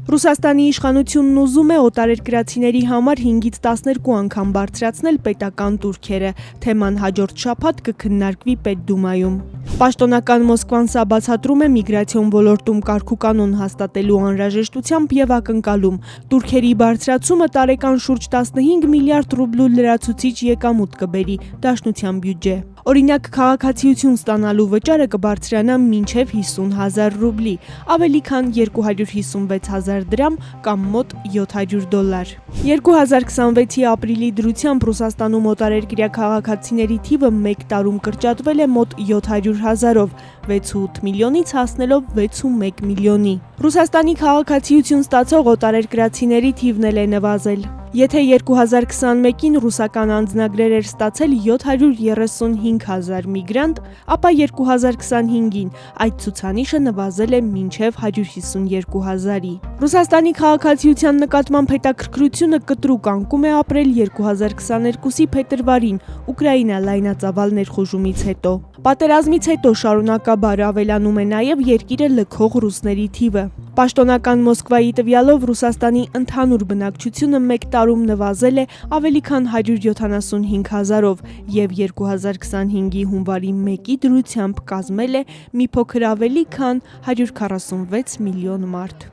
Ռուսաստանի իշխանությունն ուզում է օտարերկրացիների համար 5-ից 12 անգամ բարձրացնել պետական տուրքերը, թեման հաջորդ շաբաթ կքննարկվի Պետդումայում։ Պաշտոնական Մոսկվան սա բացատրում է միգրացիոն ոլորտում կարգուկանոն հաստատելու անհրաժեշտությամբ եւ ակնկալում տուրքերի բարձրացումը տարեկան շուրջ 15 միլիարդ ռուբլու լրացուցիչ եկամուտ կբերի Դաշնության բյուջե։ Օրինակ, քաղաքացիություն ստանալու վճարը կբարձրանա մինչև 50,000 ռուբլի, ավելի քան 256,000 դրամ կամ մոտ $700։ 2026-ի ապրիլի դրությամբ Ռուսաստանում օտարերկրյա քաղաքացիների թիվը մեկ տարում կրճատվել է մոտ 700,000-ով, 6.8 միլիոնից հասնելով 6.1 միլիոնի։ Ռուսաստանի քաղաքացիություն ստացող օտարերկրացիների թիվն էլ է նվազել։ Եթե 2021-ին ռուսական անձնագրեր էր ստացել 735,000 միգրանտ, ապա 2025-ին այդ ցուցանիշը նվազել է մինչև 152,000-ի։ Ռուսաստանի քաղաքացիության նկատմամբ հետաքրքրությունը կտրուկ անկում է ապրել 2022-ի փետրվարին Ուկրաինա լայնածավալ ներխուժումից հետո։ Պատերազմից հետո շարունակաբար ավելանում է նաև երկիրը լքող ռուսների թիվը։ Պաշտոնական Մոսկվայի տվյալով Ռուսաստանի ընդհանուր բնակչությունը մեկ տարում նվազել է ավելի քան 175,000-ով եւ 2025-ի հունվարի 1-ի դրությամբ կազմել է մի փոքր ավելի քան 146 միլիոն մարդ։